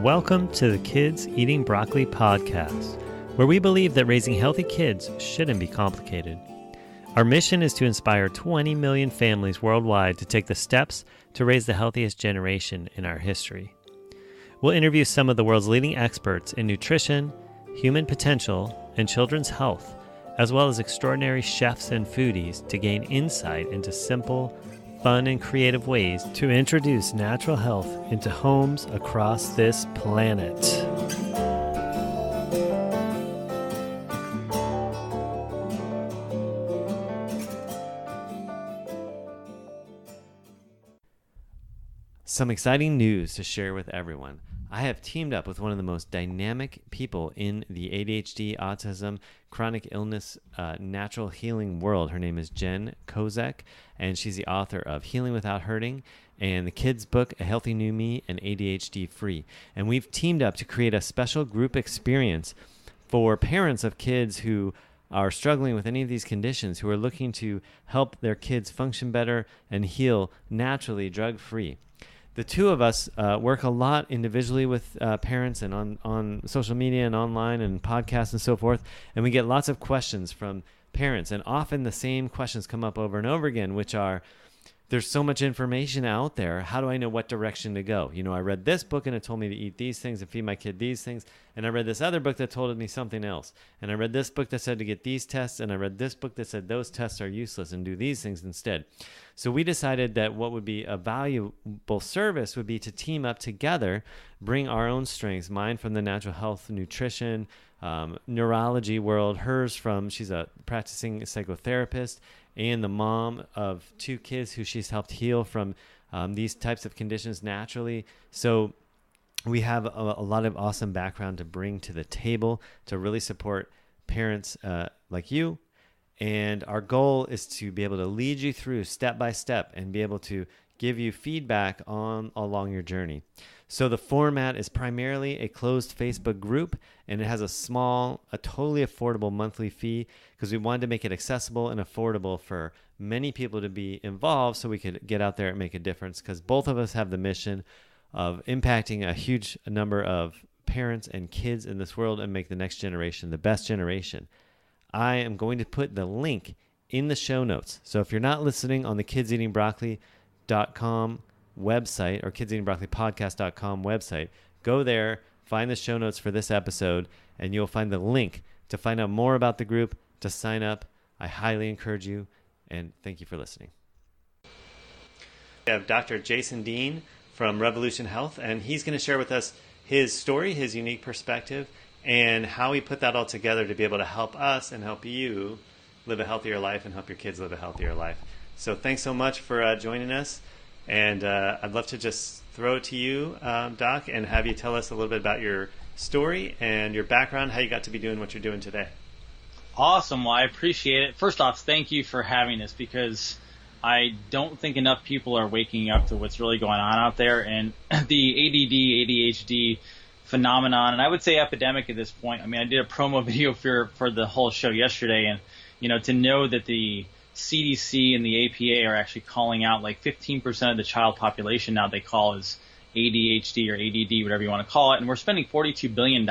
Welcome to the Kids Eating Broccoli podcast, where we believe that raising healthy kids shouldn't be complicated. Our mission is to inspire 20 million families worldwide to take the steps to raise the healthiest generation in our history. We'll interview some of the world's leading experts in nutrition, human potential, and children's health, as well as extraordinary chefs and foodies to gain insight into simple, fun, and creative ways to introduce natural health into homes across this planet. Some exciting news to share with everyone. I have teamed up with one of the most dynamic people in the ADHD, autism, chronic illness, natural healing world. Her name is Jen Kozek, and she's the author of Healing Without Hurting and the kids' book, A Healthy New Me and ADHD Free. And we've teamed up to create a special group experience for parents of kids who are struggling with any of these conditions, who are looking to help their kids function better and heal naturally, drug-free. The two of us work a lot individually with parents and on social media and online and podcasts and so forth, and we get lots of questions from parents, and often the same questions come up over and over again, which are, there's so much information out there. How do I know what direction to go? You know, I read this book and it told me to eat these things and feed my kid these things. And I read this other book that told me something else. And I read this book that said to get these tests. And I read this book that said those tests are useless and do these things instead. So we decided that what would be a valuable service would be to team up together, bring our own strengths, mine from the natural health, nutrition, neurology world, she's a practicing psychotherapist, and the mom of two kids who she's helped heal from these types of conditions naturally. So we have a lot of awesome background to bring to the table to really support parents like you. And our goal is to be able to lead you through step by step and be able to give you feedback along your journey. So the format is primarily a closed Facebook group, and it has a totally affordable monthly fee because we wanted to make it accessible and affordable for many people to be involved so we could get out there and make a difference, because both of us have the mission of impacting a huge number of parents and kids in this world and make the next generation the best generation. I am going to put the link in the show notes. So if you're not listening on the kidseatingbroccoli.com website or kidseatingbroccoli.podcast.com website, go there, find the show notes for this episode, and you'll find the link to find out more about the group, to sign up. I highly encourage you, and thank you for listening. We have Dr. Jason Dean from Revolution Health, and he's going to share with us his story, his unique perspective, and how he put that all together to be able to help us and help you live a healthier life and help your kids live a healthier life. So thanks so much for joining us. And I'd love to just throw it to you, Doc, and have you tell us a little bit about your story and your background, how you got to be doing what you're doing today. Awesome. Well, I appreciate it. First off, thank you for having this, because I don't think enough people are waking up to what's really going on out there. And the ADD, ADHD phenomenon, and I would say epidemic at this point. I mean, I did a promo video for the whole show yesterday, and, you know, to know that the CDC and the APA are actually calling out like 15% of the child population now they call as ADHD or ADD, whatever you want to call it. And we're spending $42 billion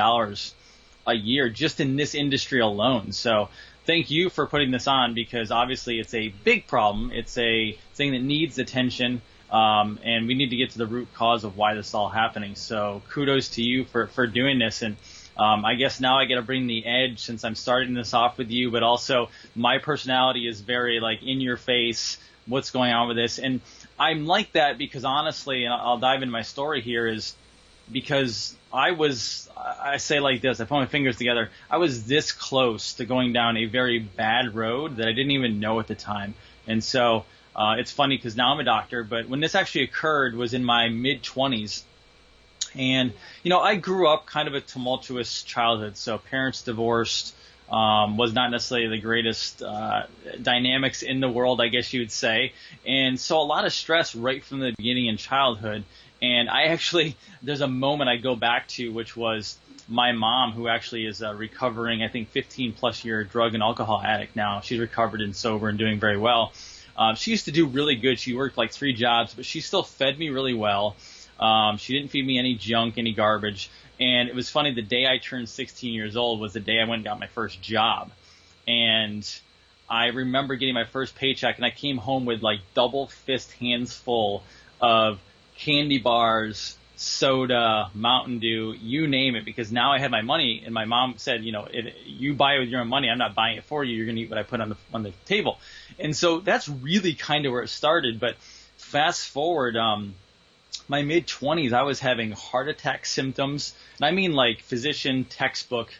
a year just in this industry alone. So thank you for putting this on, because obviously it's a big problem. It's a thing that needs attention, and we need to get to the root cause of why this is all happening. So kudos to you for doing this. And I guess now I get to bring the edge since I'm starting this off with you, but also my personality is very like in your face, what's going on with this. And I'm like that because honestly, and I'll dive into my story here, is because I say like this, I put my fingers together, I was this close to going down a very bad road that I didn't even know at the time. And so it's funny because now I'm a doctor, but when this actually occurred was in my mid-20s. And, you know, I grew up kind of a tumultuous childhood. So parents divorced, was not necessarily the greatest dynamics in the world, I guess you would say. And so a lot of stress right from the beginning in childhood. And there's a moment I go back to, which was my mom, who actually is a recovering, I think, 15-plus year drug and alcohol addict now. She's recovered and sober and doing very well. She used to do really good. She worked like 3 jobs, but she still fed me really well. She didn't feed me any junk, any garbage. And it was funny, the day I turned 16 years old was the day I went and got my first job. And I remember getting my first paycheck, and I came home with like double fist hands full of candy bars, soda, Mountain Dew, you name it, because now I had my money, and my mom said, you buy it with your own money. I'm not buying it for you. You're going to eat what I put on the table. And so that's really kind of where it started. But fast forward, my mid-20s, I was having heart attack symptoms. And I mean like physician textbook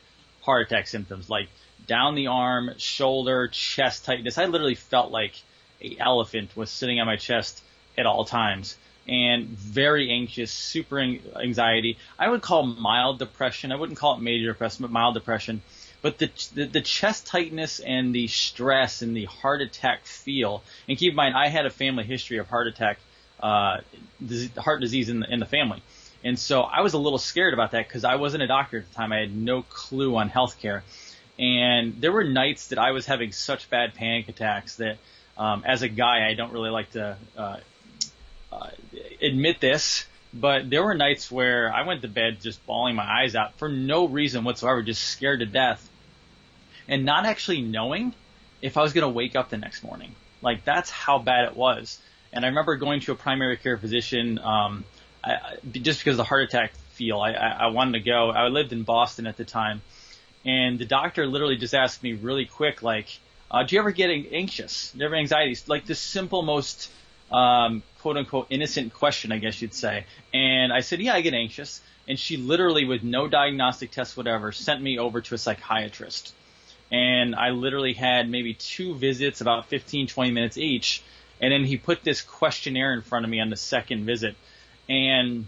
heart attack symptoms, like down the arm, shoulder, chest tightness. I literally felt like an elephant was sitting on my chest at all times. And very anxious, super anxiety. I would call mild depression. I wouldn't call it major depression, but mild depression. But the chest tightness and the stress and the heart attack feel, and keep in mind, I had a family history of heart attack, heart disease in the family. And so I was a little scared about that because I wasn't a doctor at the time. I had no clue on healthcare. And there were nights that I was having such bad panic attacks that as a guy, I don't really like to admit this, but there were nights where I went to bed just bawling my eyes out for no reason whatsoever, just scared to death, and not actually knowing if I was going to wake up the next morning. Like, that's how bad it was. And I remember going to a primary care physician just because of the heart attack feel. I wanted to go. I lived in Boston at the time, and the doctor literally just asked me really quick, like, do you ever get anxious? Do you ever have anxiety? Like the simple, most quote unquote innocent question, I guess you'd say. And I said, yeah, I get anxious. And she literally, with no diagnostic test, whatever, sent me over to a psychiatrist. And I literally had maybe 2 visits, about 15, 20 minutes each. And then he put this questionnaire in front of me on the second visit. And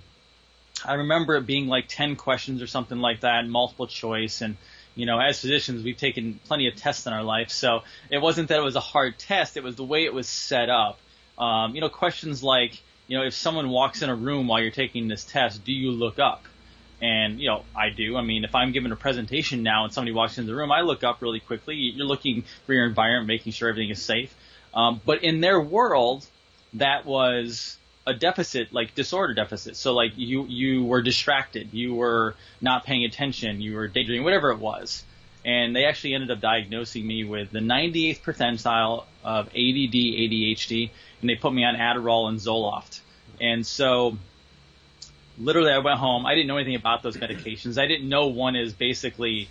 I remember it being like 10 questions or something like that, multiple choice. And, as physicians, we've taken plenty of tests in our life. So it wasn't that it was a hard test. It was the way it was set up. Questions like, if someone walks in a room while you're taking this test, do you look up? And, I do. I mean, if I'm giving a presentation now and somebody walks into the room, I look up really quickly. You're looking for your environment, making sure everything is safe. But in their world, that was a deficit, like disorder deficit. So like you were distracted, you were not paying attention, you were daydreaming, whatever it was. And they actually ended up diagnosing me with the 98th percentile of ADD, ADHD, and they put me on Adderall and Zoloft. And so literally I went home. I didn't know anything about those medications. I didn't know one is basically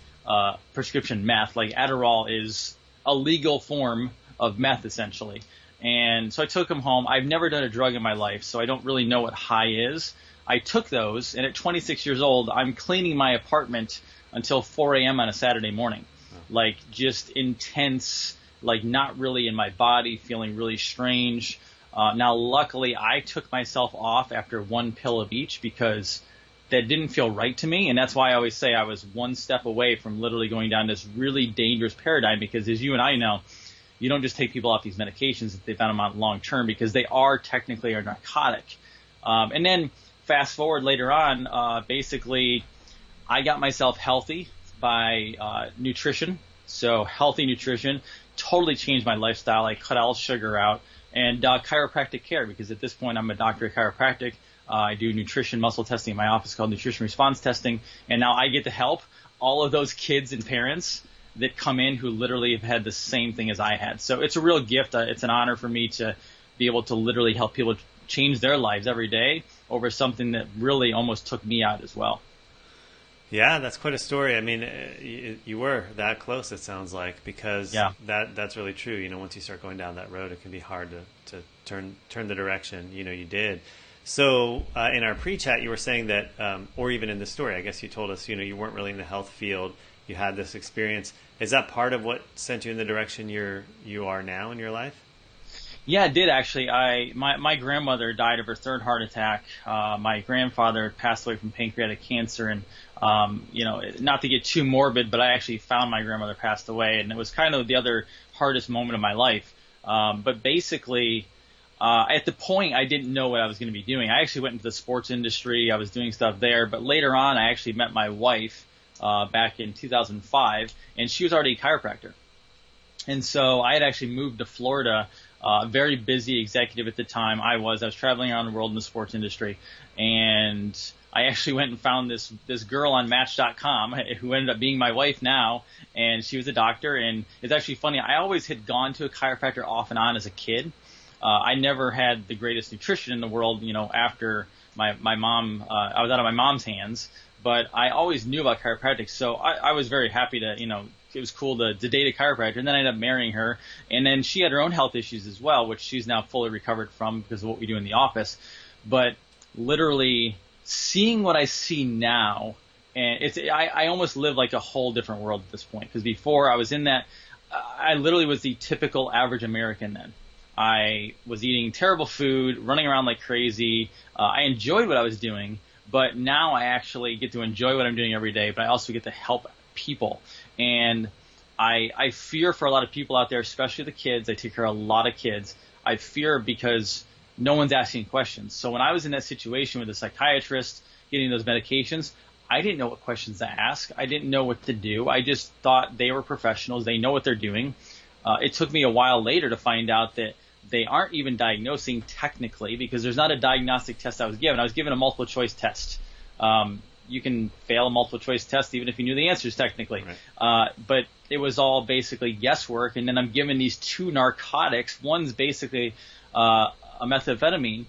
prescription meth. Like Adderall is a legal form of meth, essentially. And so I took them home. I've never done a drug in my life, so I don't really know what high is. I took those, and at 26 years old, I'm cleaning my apartment until 4 a.m. on a Saturday morning. Like just intense, like not really in my body, feeling really strange. Now, luckily, I took myself off after 1 pill of each because that didn't feel right to me. And that's why I always say I was one step away from literally going down this really dangerous paradigm, because as you and I know, you don't just take people off these medications if they've been them on long term, because they are technically a narcotic. And then fast forward later on, basically I got myself healthy by nutrition. So healthy nutrition totally changed my lifestyle. I cut all sugar out, and chiropractic care, because at this point I'm a doctor of chiropractic. I do nutrition muscle testing in my office called nutrition response testing, and now I get to help all of those kids and parents that come in who literally have had the same thing as I had. So it's a real gift. It's an honor for me to be able to literally help people change their lives every day over something that really almost took me out as well. Yeah, that's quite a story. I mean, you were that close, it sounds like, because that's really true. You know, once you start going down that road, it can be hard to turn the direction, you did. So in our pre-chat, you were saying that, or even in the story, I guess you told us, you weren't really in the health field. You had this experience. Is that part of what sent you in the direction you are now in your life? Yeah, it did actually. My grandmother died of her 3rd heart attack. My grandfather passed away from pancreatic cancer, and not to get too morbid, but I actually found my grandmother passed away, and it was kind of the other hardest moment of my life. But basically, at the point, I didn't know what I was going to be doing. I actually went into the sports industry. I was doing stuff there, but later on, I actually met my wife back in 2005, and she was already a chiropractor. And so I had actually moved to Florida very busy executive at the time. I was traveling around the world in the sports industry, and I actually went and found this girl on Match.com who ended up being my wife now, and she was a doctor. And it's actually funny. I always had gone to a chiropractor off and on as a kid. I never had the greatest nutrition in the world, after my mom, I was out of my mom's hands, but I always knew about chiropractic. So I was very happy to, it was cool to date a chiropractor. And then I ended up marrying her. And then she had her own health issues as well, which she's now fully recovered from because of what we do in the office. But literally seeing what I see now, and I almost live like a whole different world at this point. Because before I was in that, I literally was the typical average American then. I was eating terrible food, running around like crazy. I enjoyed what I was doing, but now I actually get to enjoy what I'm doing every day, but I also get to help people. And I fear for a lot of people out there, especially the kids. I take care of a lot of kids. I fear because no one's asking questions. So when I was in that situation with a psychiatrist getting those medications, I didn't know what questions to ask. I didn't know what to do. I just thought they were professionals. They know what they're doing. It took me a while later to find out that they aren't even diagnosing technically because there's not a diagnostic test I was given. I was given a multiple choice test. You can fail a multiple choice test even if you knew the answers technically. Right. But it was all basically guesswork. And then I'm given these two narcotics. One's basically a methamphetamine,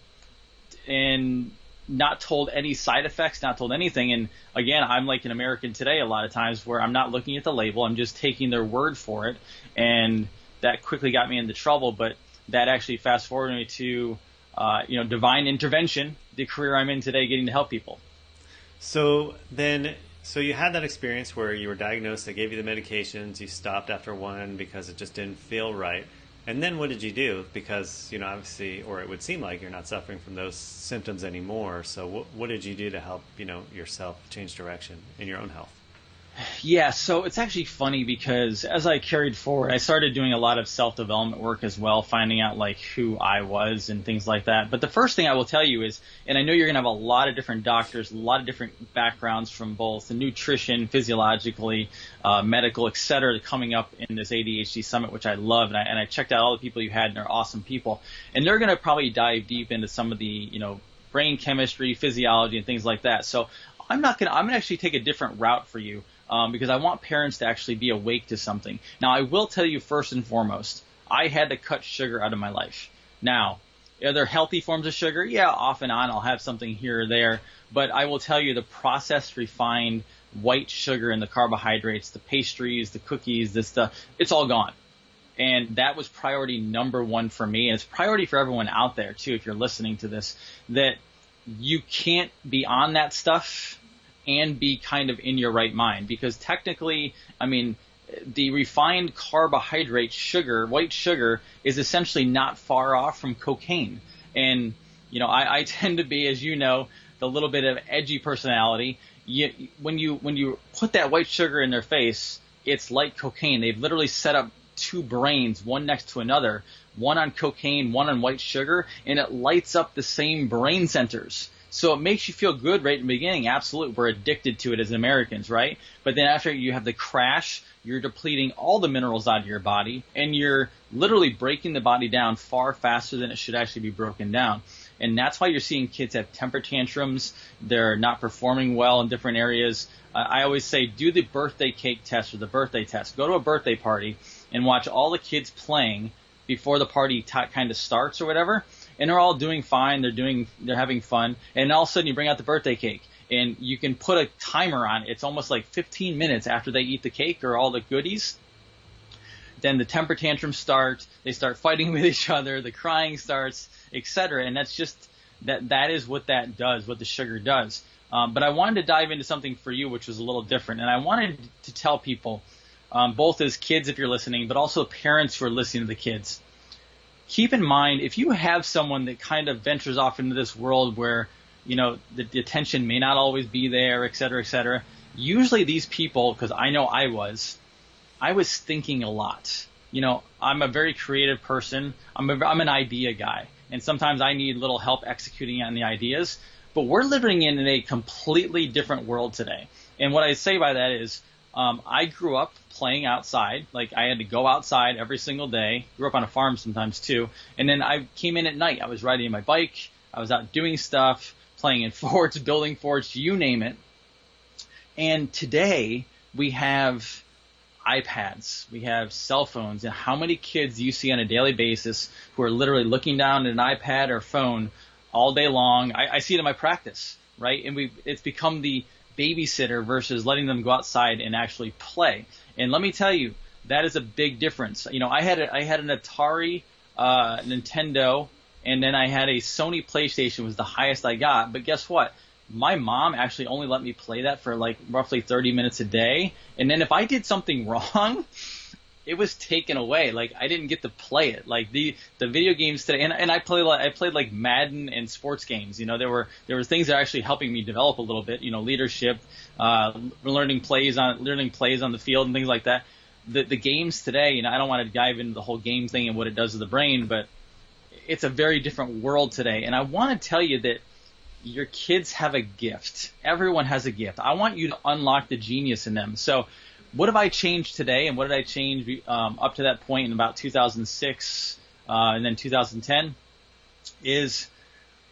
and not told any side effects, not told anything. And again, I'm like an American today a lot of times where I'm not looking at the label. I'm just taking their word for it. And that quickly got me into trouble. But that actually fast forwarded me to, divine intervention, the career I'm in today, getting to help people. So you had that experience where you were diagnosed, they gave you the medications, you stopped after one because it just didn't feel right. And then what did you do? Because, obviously, or it would seem like you're not suffering from those symptoms anymore. So what did you do to help, yourself change direction in your own health? Yeah, so it's actually funny because as I carried forward, I started doing a lot of self-development work as well, finding out like who I was and things like that. But the first thing I will tell you is, and I know you're going to have a lot of different doctors, a lot of different backgrounds from both the nutrition, physiologically, medical, et cetera, coming up in this ADHD summit, which I love. And I checked out all the people you had, and they're awesome people. And they're going to probably dive deep into some of the, brain chemistry, physiology, and things like that. So I'm going to actually take a different route for you. Because I want parents to actually be awake to something. Now, I will tell you first and foremost, I had to cut sugar out of my life. Now, are there healthy forms of sugar? Yeah, off and on I'll have something here or there. But I will tell you the processed, refined white sugar and the carbohydrates, the pastries, the cookies, this stuff, it's all gone. And that was priority number one for me. And it's priority for everyone out there, too, if you're listening to this, that you can't be on that stuff and be kind of in your right mind. Because technically, the refined carbohydrate sugar, white sugar, is essentially not far off from cocaine. And, I tend to be, as you know, the little bit of edgy personality. When you put that white sugar in their face, it's like cocaine. They've literally set up two brains, one next to another, one on cocaine, one on white sugar, and it lights up the same brain centers. So it makes you feel good right in the beginning. Absolutely. We're addicted to it as Americans, right? But then after you have the crash, you're depleting all the minerals out of your body, and you're literally breaking the body down far faster than it should actually be broken down. And that's why you're seeing kids have temper tantrums. They're not performing well in different areas. I always say do the birthday cake test or the birthday test. Go to a birthday party and watch all the kids playing before the party kind of starts or whatever. And they're all doing fine. They're having fun. And all of a sudden you bring out the birthday cake and you can put a timer on it. It's almost like 15 minutes after they eat the cake or all the goodies. Then the temper tantrums start. They start fighting with each other. The crying starts, etc. And that's just that is what that does, what the sugar does. But I wanted to dive into something for you, which was a little different. And I wanted to tell people, both as kids if you're listening, but also parents who are listening to the kids. Keep in mind, if you have someone that kind of ventures off into this world where, the attention may not always be there, et cetera, usually these people, because I know I was thinking a lot. I'm a very creative person. I'm an idea guy. And sometimes I need little help executing on the ideas. But we're living in a completely different world today. And what I say by that is I grew up playing outside. Like I had to go outside every single day. Grew up on a farm sometimes too. And then I came in at night. I was riding my bike. I was out doing stuff, playing in forts, building forts, you name it. And today we have iPads, we have cell phones, and how many kids do you see on a daily basis who are literally looking down at an iPad or phone all day long? I see it in my practice, right? And it's become the babysitter versus letting them go outside and actually play. And let me tell you, that is a big difference. You know, I had an Atari, Nintendo, and then I had a Sony PlayStation was the highest I got. But guess what? My mom actually only let me play that for like roughly 30 minutes a day. And then if I did something wrong, it was taken away. Like I didn't get to play it. Like the video games today, and I played like Madden and sports games. You know, there were things that are actually helping me develop a little bit. You know, leadership, learning plays on the field and things like that. The games today, you know, I don't want to dive into the whole game thing and what it does to the brain, but it's a very different world today. And I want to tell you that your kids have a gift. Everyone has a gift. I want you to unlock the genius in them. So what have I changed today, and what did I change up to that point in about 2006 and then 2010 is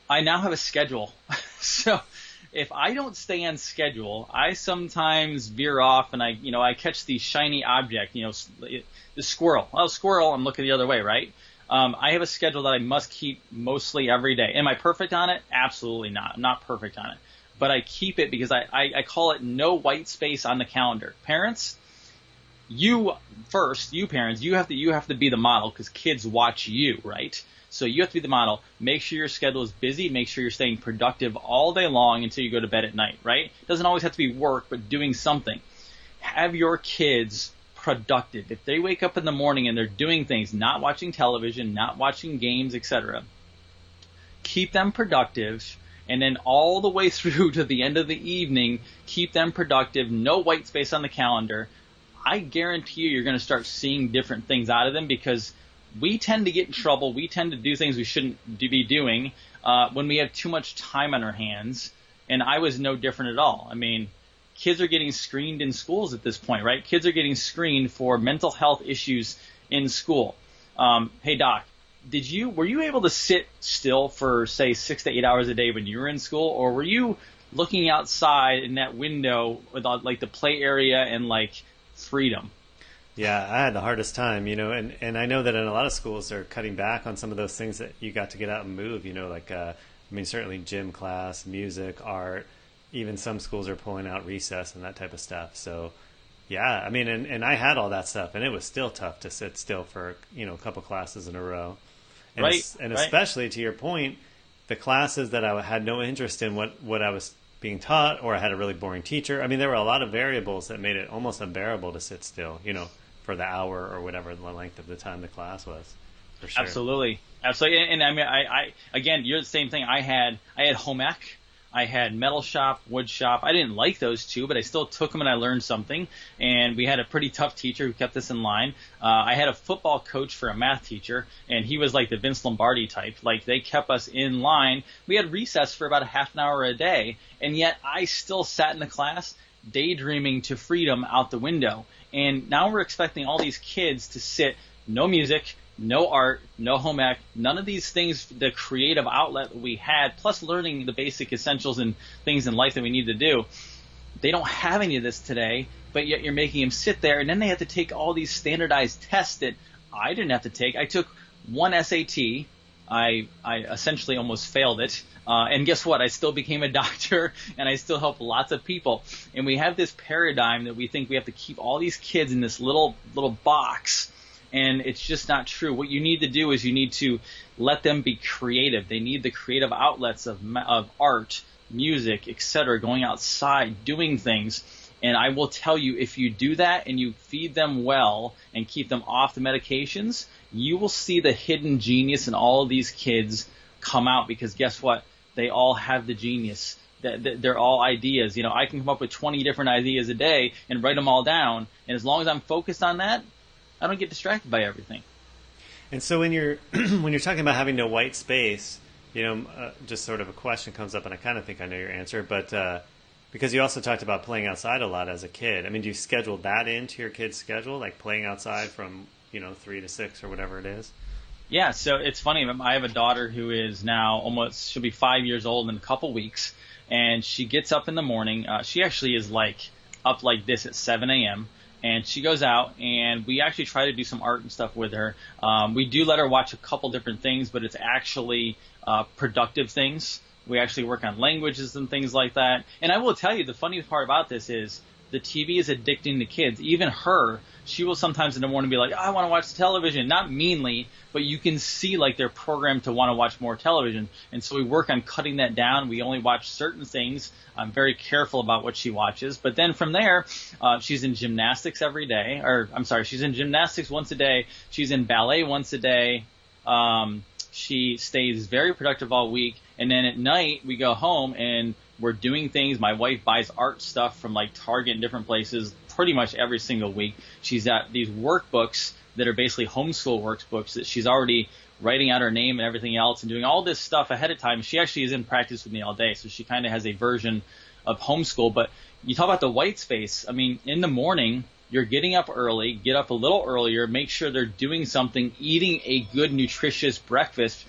I now have a schedule. So if I don't stay on schedule, I sometimes veer off and I catch the shiny object, the squirrel. Oh, squirrel, I'm looking the other way, right? I have a schedule that I must keep mostly every day. Am I perfect on it? Absolutely not. I'm not perfect on it. But I keep it because I call it no white space on the calendar. Parents, you parents, you have to be the model because kids watch you, right? So you have to be the model. Make sure your schedule is busy. Make sure you're staying productive all day long until you go to bed at night, right? It doesn't always have to be work, but doing something. Have your kids productive. If they wake up in the morning and they're doing things, not watching television, not watching games, etc., keep them productive, and then all the way through to the end of the evening, keep them productive, no white space on the calendar. I guarantee you're going to start seeing different things out of them because we tend to get in trouble. We tend to do things we shouldn't be doing when we have too much time on our hands, and I was no different at all. I mean, kids are getting screened in schools at this point, right? Kids are getting screened for mental health issues in school. Hey, Doc, were you able to sit still for, say, 6 to 8 hours a day when you were in school, or were you looking outside in that window with like the play area and like freedom? Yeah, I had the hardest time, and I know that in a lot of schools they're cutting back on some of those things that you got to get out and move, certainly gym class, music, art. Even some schools are pulling out recess and that type of stuff. So, yeah, I mean, and I had all that stuff, and it was still tough to sit still for, a couple classes in a row. And right. Especially to your point, the classes that I had no interest in what I was being taught, or I had a really boring teacher. I mean, there were a lot of variables that made it almost unbearable to sit still, for the hour or whatever the length of the time the class was. For sure. Absolutely. And I mean, I again, you're the same thing. I had home ec. I had metal shop, wood shop. I didn't like those two, but I still took them and I learned something. And we had a pretty tough teacher who kept us in line. I had a football coach for a math teacher, and he was like the Vince Lombardi type. Like, they kept us in line. We had recess for about a half an hour a day, and yet I still sat in the class daydreaming to freedom out the window. And now we're expecting all these kids to sit, no music, no art, no home ec, none of these things, the creative outlet that we had, plus learning the basic essentials and things in life that we need to do. They don't have any of this today, but yet you're making them sit there, and then they have to take all these standardized tests that I didn't have to take. I took one SAT. I essentially almost failed it. And guess what? I still became a doctor, and I still help lots of people. And we have this paradigm that we think we have to keep all these kids in this little box. And it's just not true. What you need to do is you need to let them be creative. They need the creative outlets of art, music, etc., going outside, doing things. And I will tell you, if you do that and you feed them well and keep them off the medications, you will see the hidden genius in all of these kids come out, because guess what? They all have the genius. They're all ideas. I can come up with 20 different ideas a day and write them all down. And as long as I'm focused on that, I don't get distracted by everything. And so when you're talking about having no white space, just sort of a question comes up, and I kind of think I know your answer, but Because you also talked about playing outside a lot as a kid. I mean, do you schedule that into your kid's schedule, like playing outside from 3 to 6 or whatever it is? Yeah, so it's funny. I have a daughter who is now she'll be 5 years old in a couple weeks, and she gets up in the morning. She actually is up like this at 7 a.m., and she goes out, and we actually try to do some art and stuff with her. We do let her watch a couple different things, but it's actually productive things. We actually work on languages and things like that. And I will tell you, the funny part about this is the TV is addicting to kids. Even her, she will sometimes in the morning be like, I want to watch television. Not meanly, but you can see they're programmed to want to watch more television. And so we work on cutting that down. We only watch certain things. I'm very careful about what she watches. But then from there, she's in gymnastics every day. She's in gymnastics once a day. She's in ballet once a day. She stays very productive all week. And then at night, we go home and we're doing things. My wife buys art stuff from Target and different places pretty much every single week. She's got these workbooks that are basically homeschool workbooks that she's already writing out her name and everything else and doing all this stuff ahead of time. She actually is in practice with me all day, so she kind of has a version of homeschool. But you talk about the white space. I mean, in the morning, you're getting up early, get up a little earlier, make sure they're doing something, eating a good, nutritious breakfast,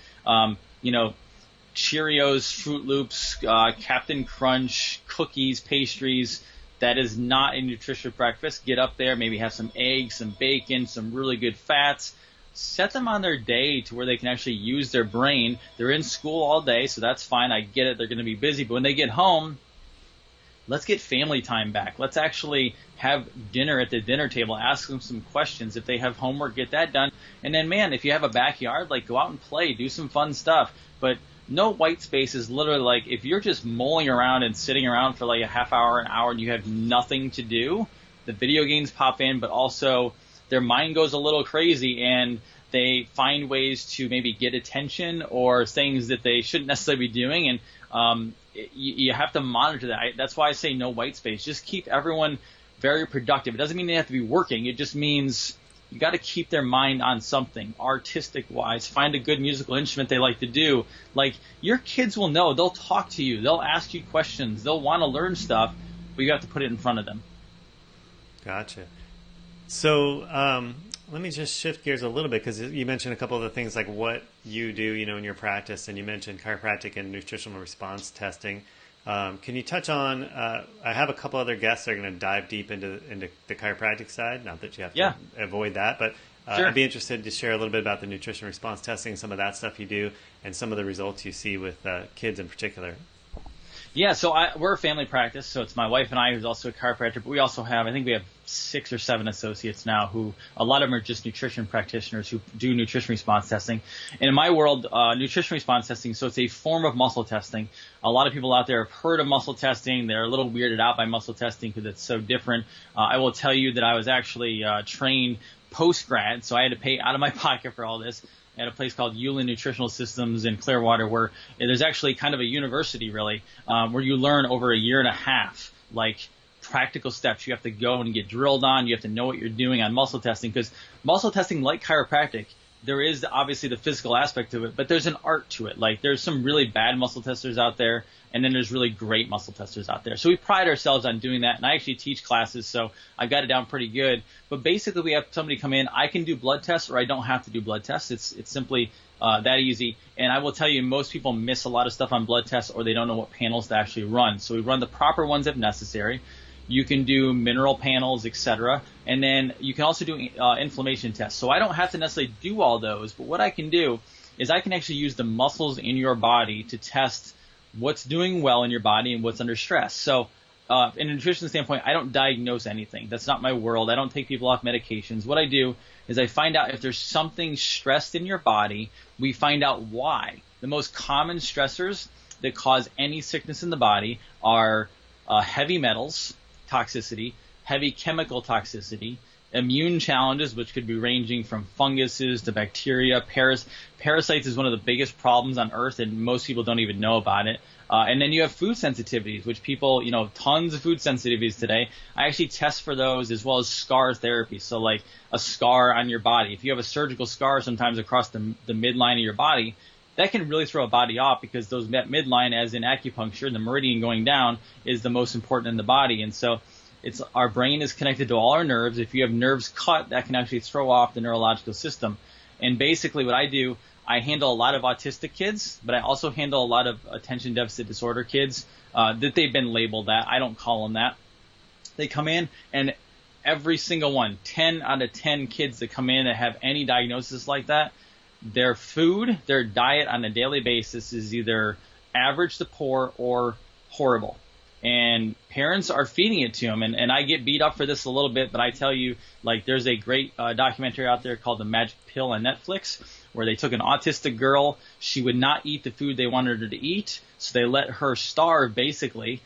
Cheerios, Fruit Loops, Captain Crunch, cookies, pastries. That is not a nutritious breakfast. Get up there, maybe have some eggs, some bacon, some really good fats. Set them on their day to where they can actually use their brain. They're in school all day, so that's fine. I get it. They're going to be busy. But when they get home, let's get family time back. Let's actually have dinner at the dinner table. Ask them some questions. If they have homework, get that done. And then, man, if you have a backyard, go out and play. Do some fun stuff. But no white space is literally if you're just mulling around and sitting around for a half hour, an hour, and you have nothing to do, the video games pop in, but also their mind goes a little crazy and they find ways to maybe get attention or things that they shouldn't necessarily be doing. And you have to monitor that. That's why I say no white space. Just keep everyone very productive. It doesn't mean they have to be working. It just means you got to keep their mind on something artistic-wise. Find a good musical instrument they like to do. Your kids will know. They'll talk to you. They'll ask you questions. They'll want to learn stuff, but you have to put it in front of them. Gotcha. So let me just shift gears a little bit because you mentioned a couple of the things like what you do, in your practice, and you mentioned chiropractic and nutritional response testing. Can you touch on, I have a couple other guests that are going to dive deep into the chiropractic side, not that you have to avoid that, but Sure. I'd be interested to share a little bit about the nutrition response testing, some of that stuff you do, and some of the results you see with kids in particular. Yeah, so we're a family practice, so it's my wife and I who's also a chiropractor, but we also have, I think we have 6 or 7 associates now who, a lot of them are just nutrition practitioners who do nutrition response testing. And in my world, nutrition response testing, so it's a form of muscle testing. A lot of people out there have heard of muscle testing. They're a little weirded out by muscle testing because it's so different. I will tell you that I was actually trained post-grad, so I had to pay out of my pocket for all this at a place called Healh Nutritional Systems in Clearwater, where there's actually kind of a university, really, where you learn over a year and a half, practical steps. You have to go and get drilled on. You have to know what you're doing on muscle testing, because muscle testing, like chiropractic, there is obviously the physical aspect of it, but there's an art to it. There's some really bad muscle testers out there, and then there's really great muscle testers out there. So we pride ourselves on doing that, and I actually teach classes, so I've got it down pretty good. But basically, we have somebody come in. I can do blood tests, or I don't have to do blood tests. It's simply that easy. And I will tell you, most people miss a lot of stuff on blood tests, or they don't know what panels to actually run. So we run the proper ones if necessary. You can do mineral panels, etc. And then you can also do inflammation tests. So I don't have to necessarily do all those, but what I can do is I can actually use the muscles in your body to test what's doing well in your body and what's under stress. So in a nutrition standpoint, I don't diagnose anything. That's not my world. I don't take people off medications. What I do is I find out if there's something stressed in your body. We find out why. The most common stressors that cause any sickness in the body are heavy metals toxicity, heavy chemical toxicity, immune challenges, which could be ranging from funguses to bacteria. Parasites is one of the biggest problems on Earth, and most people don't even know about it. And then you have food sensitivities, which people, tons of food sensitivities today. I actually test for those, as well as scar therapy. So a scar on your body. If you have a surgical scar sometimes across the midline of your body, that can really throw a body off, because that midline, as in acupuncture, the meridian going down, is the most important in the body. And so our brain is connected to all our nerves. If you have nerves cut, that can actually throw off the neurological system. And basically what I do, I handle a lot of autistic kids, but I also handle a lot of attention deficit disorder kids that they've been labeled that. I don't call them that. They come in, and every single one, 10 out of 10 kids that come in that have any diagnosis like that, their food, their diet on a daily basis is either average to poor or horrible. And parents are feeding it to them. And I get beat up for this a little bit, but I tell you, like, there's a great documentary out there called The Magic Pill on Netflix, where they took an autistic girl. She would not eat the food they wanted her to eat, so they let her starve, basically.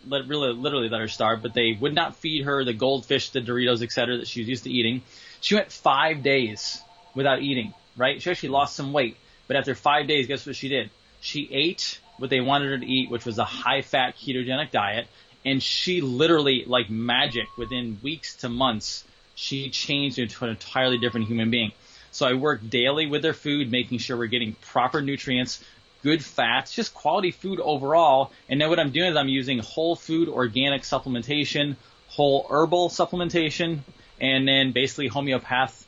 Literally let her starve, but they would not feed her the goldfish, the Doritos, etc. that she was used to eating. She went 5 days without eating, right? She actually lost some weight. But after 5 days, guess what she did? She ate what they wanted her to eat, which was a high-fat ketogenic diet, and she literally, like magic, within weeks to months, she changed into an entirely different human being. So I work daily with their food, making sure we're getting proper nutrients, good fats, just quality food overall. And then what I'm doing is I'm using whole food organic supplementation, whole herbal supplementation, and then basically homeopathic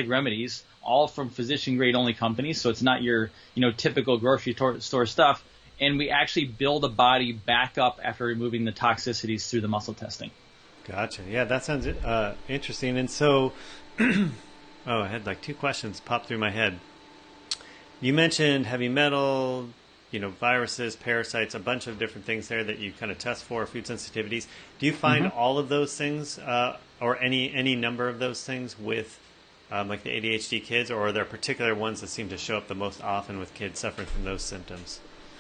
remedies, all from physician-grade only companies, so it's not your typical grocery store stuff. And we actually build a body back up after removing the toxicities through the muscle testing. Gotcha. Yeah, that sounds interesting. And so, I had like 2 questions pop through my head. You mentioned heavy metal, viruses, parasites, a bunch of different things there that you kind of test for, food sensitivities. Do you find all of those things, or any number of those things with like the ADHD kids, or are there particular ones that seem to show up the most often with kids suffering from those symptoms?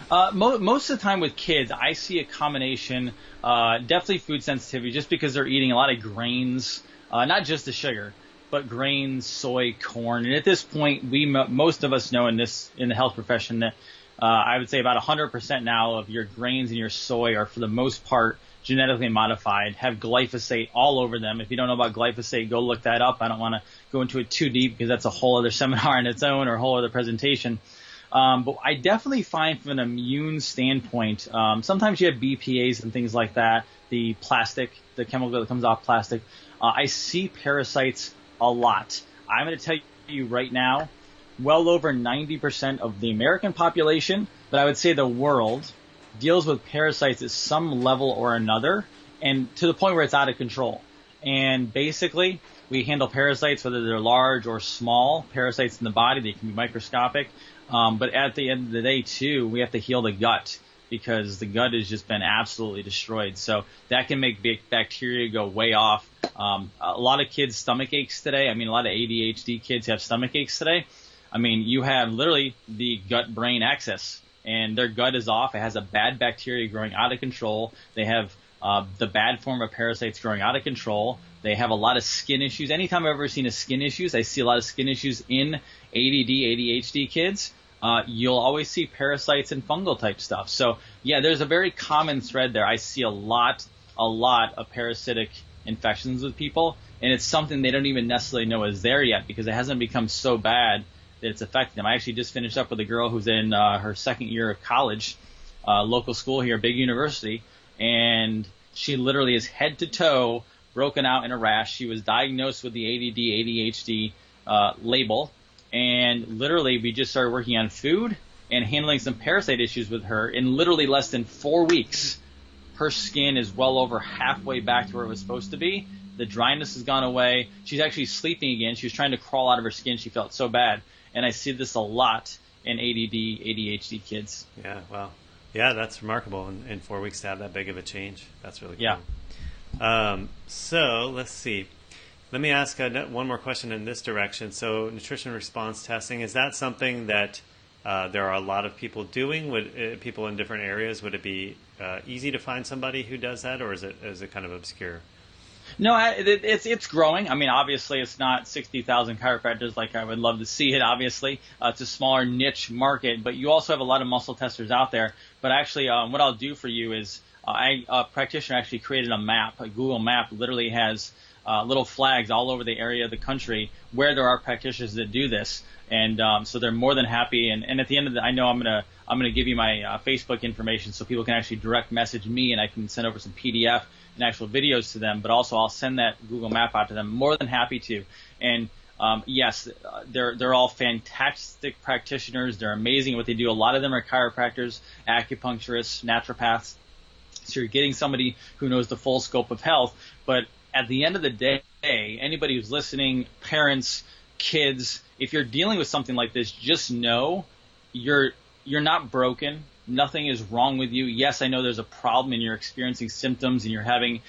Most of the time with kids, I see a combination, definitely food sensitivity, just because they're eating a lot of grains, not just the sugar, but grains, soy, corn. And at this point, most of us know in the health profession that I would say about 100% now of your grains and your soy are, for the most part, genetically modified, have glyphosate all over them. If you don't know about glyphosate, go look that up. I don't want to go into it too deep, because that's a whole other seminar on its own, or a whole other presentation. But I definitely find, from an immune standpoint, sometimes you have BPAs and things like that, the chemical that comes off plastic. I see parasites a lot. I'm going to tell you right now, well over 90% of the American population, but I would say the world, deals with parasites at some level or another, and to the point where it's out of control. And basically, we handle parasites, whether they're large or small parasites in the body. They can be microscopic. But at the end of the day, too, we have to heal the gut, because the gut has just been absolutely destroyed. So that can make bacteria go way off. A lot of kids' stomach aches today. A lot of ADHD kids have stomach aches today. You have literally the gut-brain axis, and their gut is off. It has a bad bacteria growing out of control. They have the bad form of parasites growing out of control. They have a lot of skin issues. Anytime I've ever seen skin issues, I see a lot of skin issues in ADD, ADHD kids. You'll always see parasites and fungal type stuff. So yeah, there's a very common thread there. I see a lot of parasitic infections with people, and it's something they don't even necessarily know is there yet, because it hasn't become so bad that it's affecting them. I actually just finished up with a girl who's in her second year of college, local school here, big university, and she literally is head to toe broken out in a rash. She was diagnosed with the ADD, ADHD label, and literally we just started working on food and handling some parasite issues with her. In literally less than 4 weeks, her skin is well over halfway back to where it was supposed to be. The dryness has gone away. She's actually sleeping again. She was trying to crawl out of her skin. She felt so bad. And I see this a lot in ADD, ADHD kids. Yeah, wow. Yeah, that's remarkable. In 4 weeks to have that big of a change. That's really cool. Yeah. So let's see. Let me ask one more question in this direction. So nutrition response testing, is that something that there are a lot of people doing? Would people in different areas, would it be easy to find somebody who does that, or is it kind of obscure? No, it's growing. Obviously, it's not 60,000 chiropractors like I would love to see it, obviously. It's a smaller niche market, but you also have a lot of muscle testers out there. But actually, what I'll do for you is a practitioner actually created a map. A Google map literally has little flags all over the area of the country where there are practitioners that do this. And so they're more than happy. And at the end of I know I'm gonna give you my Facebook information so people can actually direct message me, and I can send over some PDF and actual videos to them. But also I'll send that Google map out to them. More than happy to. And yes, they're all fantastic practitioners. They're amazing at what they do. A lot of them are chiropractors, acupuncturists, naturopaths. So you're getting somebody who knows the full scope of health. But at the end of the day, anybody who's listening, parents, kids, if you're dealing with something like this, just know you're not broken. Nothing is wrong with you. Yes, I know there's a problem and you're experiencing symptoms and you're having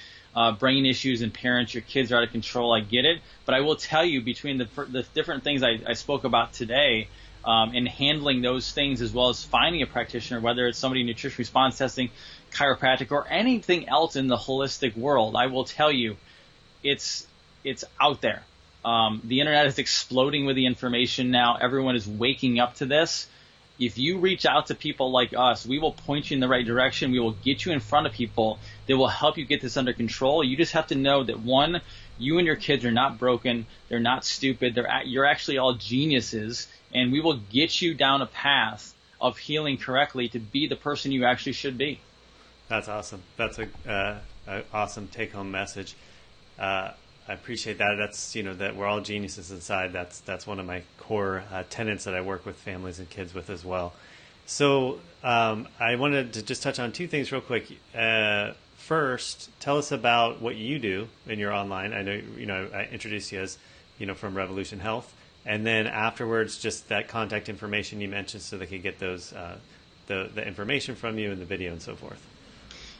brain issues and parents, your kids are out of control. I get it. But I will tell you, between the different things I spoke about today, and handling those things, as well as finding a practitioner, whether it's somebody in nutrition response testing, chiropractic, or anything else in the holistic world, I will tell you, it's out there. The internet is exploding with the information now. Everyone is waking up to this. If you reach out to people like us, we will point you in the right direction. We will get you in front of people that will help you get this under control. You just have to know that, one, you and your kids are not broken. They're not stupid. You're actually all geniuses, and we will get you down a path of healing correctly to be the person you actually should be. That's awesome. That's a awesome take-home message. I appreciate that. That's, that we're all geniuses inside. That's one of my core tenets that I work with families and kids with as well. So I wanted to just touch on two things real quick. First, tell us about what you do in your online. I know, I introduced you as, from Revolution Health. And then afterwards, just that contact information you mentioned so they could get those, the information from you and the video and so forth.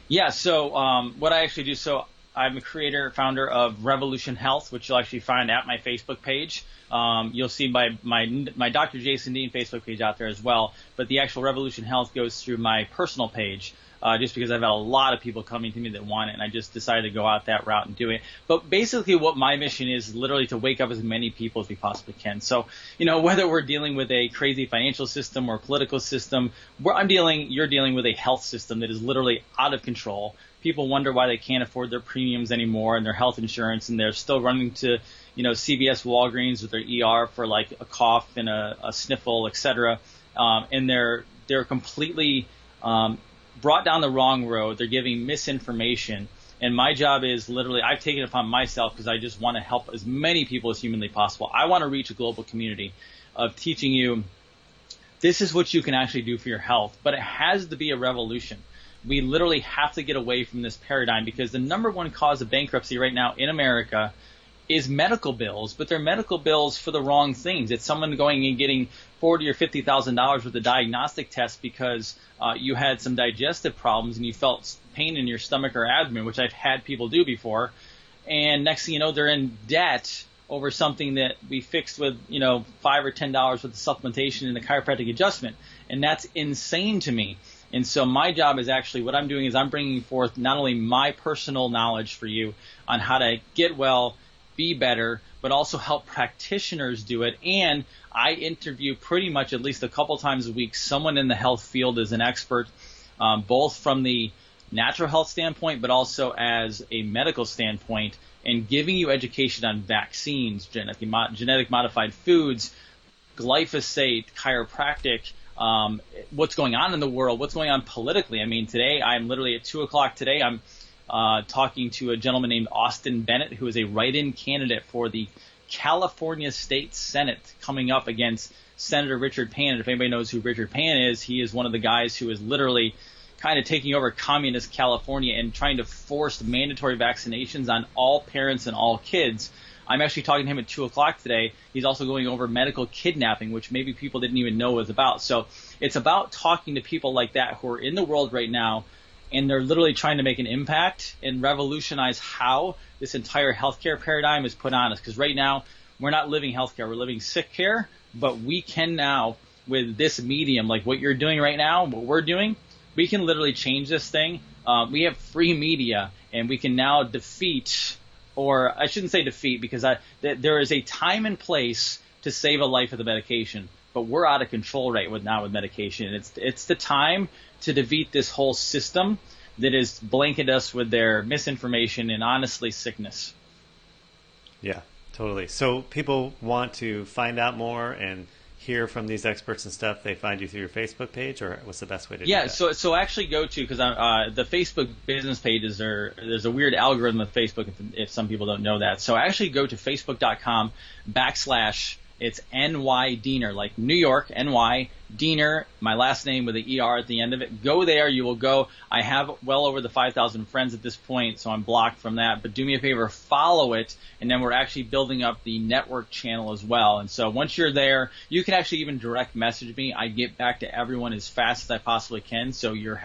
Yeah. So what I actually do, I'm a creator, founder of Revolution Health, which you'll actually find at my Facebook page. You'll see my Dr. Jason Dean Facebook page out there as well. But the actual Revolution Health goes through my personal page, just because I've had a lot of people coming to me that want it, and I just decided to go out that route and do it. But basically what my mission is literally to wake up as many people as we possibly can. So, whether we're dealing with a crazy financial system or political system, you're dealing with a health system that is literally out of control. People wonder why they can't afford their premiums anymore and their health insurance, and they're still running to, CVS, Walgreens with their ER for like a cough and a sniffle, etc. And they're completely brought down the wrong road. They're giving misinformation. And my job is literally, I've taken it upon myself because I just want to help as many people as humanly possible. I want to reach a global community of teaching you this is what you can actually do for your health, but it has to be a revolution. We literally have to get away from this paradigm, because the number one cause of bankruptcy right now in America is medical bills, but they're medical bills for the wrong things. It's someone going and getting $40,000 or $50,000 worth of diagnostic tests because you had some digestive problems and you felt pain in your stomach or abdomen, which I've had people do before. And next thing you know, they're in debt over something that we fixed with, $5 or $10 worth of supplementation and a chiropractic adjustment. And that's insane to me. And so my job is actually, what I'm doing is I'm bringing forth not only my personal knowledge for you on how to get well, be better, but also help practitioners do it. And I interview pretty much at least a couple times a week someone in the health field as an expert, both from the natural health standpoint, but also as a medical standpoint, and giving you education on vaccines, genetic modified foods, glyphosate, chiropractic, what's going on in the world, what's going on politically. I mean, today, I'm literally at 2 o'clock today, I'm talking to a gentleman named Austin Bennett, who is a write-in candidate for the California State Senate, coming up against Senator Richard Pan. And if anybody knows who Richard Pan is, he is one of the guys who is literally kind of taking over communist California and trying to force mandatory vaccinations on all parents and all kids. I'm actually talking to him at 2 o'clock today. He's also going over medical kidnapping, which maybe people didn't even know was about. So it's about talking to people like that who are in the world right now, and they're literally trying to make an impact and revolutionize how this entire healthcare paradigm is put on us. Because right now, we're not living healthcare, we're living sick care, but we can now, with this medium, like what you're doing right now, what we're doing, we can literally change this thing. We have free media, and we can now defeat, or I shouldn't say defeat, because there is a time and place to save a life with a medication, but we're out of control right now with medication. It's the time to defeat this whole system that has blanketed us with their misinformation and honestly sickness. Yeah, totally. So people want to find out more and hear from these experts and stuff. They find you through your Facebook page, or what's the best way to do that? So actually go to, because the Facebook business pages there's a weird algorithm of Facebook if some people don't know that. So actually go to facebook.com/ it's NY Diener, like New York, NY Diener, my last name with the ER at the end of it. Go there. You will go. I have well over the 5,000 friends at this point, so I'm blocked from that. But do me a favor, follow it, and then we're actually building up the network channel as well. And so once you're there, you can actually even direct message me. I get back to everyone as fast as I possibly can, so you're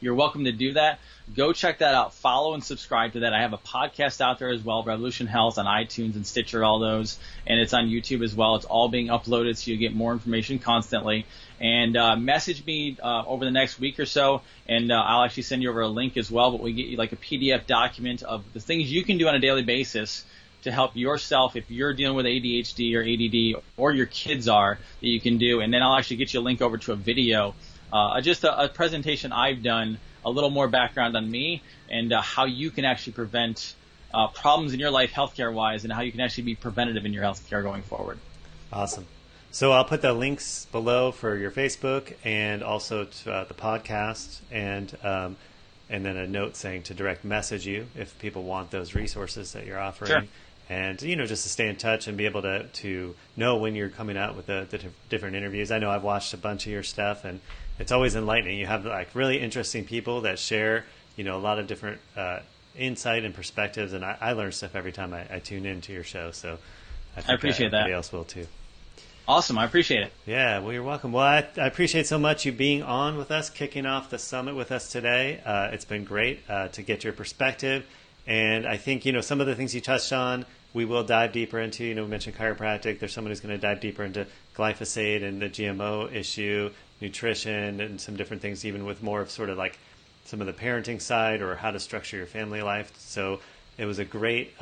welcome to do that. Go check that out. Follow and subscribe to that. I have a podcast out there as well, Revolution Health, on iTunes and Stitcher, all those, and it's on YouTube as well. It's all being uploaded, so you get more information constantly. And message me over the next week or so, and I'll actually send you over a link as well. But we get you like a PDF document of the things you can do on a daily basis to help yourself if you're dealing with ADHD or ADD, or your kids are, that you can do. And then I'll actually get you a link over to a video, just a presentation I've done, a little more background on me, and how you can actually prevent problems in your life healthcare-wise, and how you can actually be preventative in your healthcare going forward. Awesome. So I'll put the links below for your Facebook and also to the podcast, and then a note saying to direct message you if people want those resources that you're offering. Sure. And, just to stay in touch and be able to know when you're coming out with the different interviews. I know I've watched a bunch of your stuff, and it's always enlightening. You have like really interesting people that share, a lot of different insight and perspectives, and I learn stuff every time I tune into your show. So I think appreciate that. Everybody else will too. Awesome. I appreciate it. Yeah, well, you're welcome. Well, I appreciate so much you being on with us, kicking off the summit with us today. It's been great to get your perspective. And I think, some of the things you touched on, we will dive deeper into. We mentioned chiropractic. There's someone who's going to dive deeper into glyphosate and the GMO issue, nutrition, and some different things, even with more of sort of like some of the parenting side or how to structure your family life. So it was a great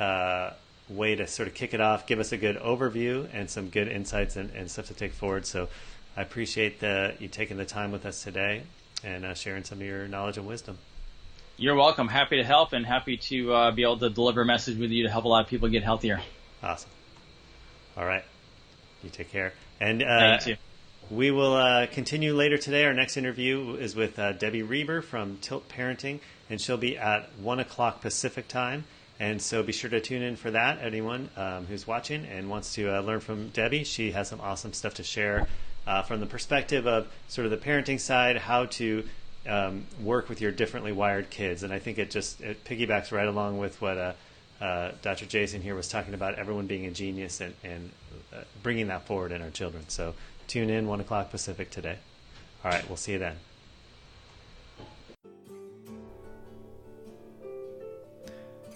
way to sort of kick it off, give us a good overview and some good insights and stuff to take forward. So I appreciate you taking the time with us today and sharing some of your knowledge and wisdom. You're welcome. Happy to help, and happy to be able to deliver a message with you to help a lot of people get healthier. Awesome. All right. You take care. And you too. We will continue later today. Our next interview is with Debbie Reber from Tilt Parenting, and she'll be at 1 o'clock Pacific time. And so be sure to tune in for that, anyone who's watching and wants to learn from Debbie. She has some awesome stuff to share from the perspective of sort of the parenting side, how to work with your differently wired kids. And I think it piggybacks right along with what Dr. Jason here was talking about, everyone being a genius and bringing that forward in our children. So tune in 1 o'clock Pacific today. All right, we'll see you then.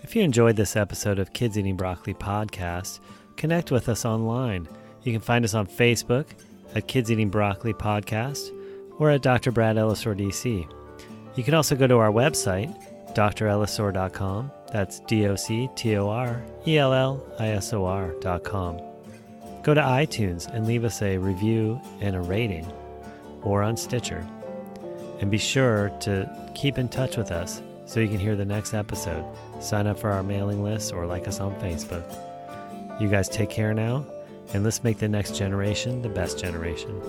If you enjoyed this episode of Kids Eating Broccoli podcast, connect with us online. You can find us on Facebook at Kids Eating Broccoli Podcast or at Dr. Brad Ellisor DC. You can also go to our website, drellisor.com. That's DOCTORELLISOR.com. Go to iTunes and leave us a review and a rating, or on Stitcher. And be sure to keep in touch with us so you can hear the next episode. Sign up for our mailing list or like us on Facebook. You guys take care now, and let's make the next generation the best generation.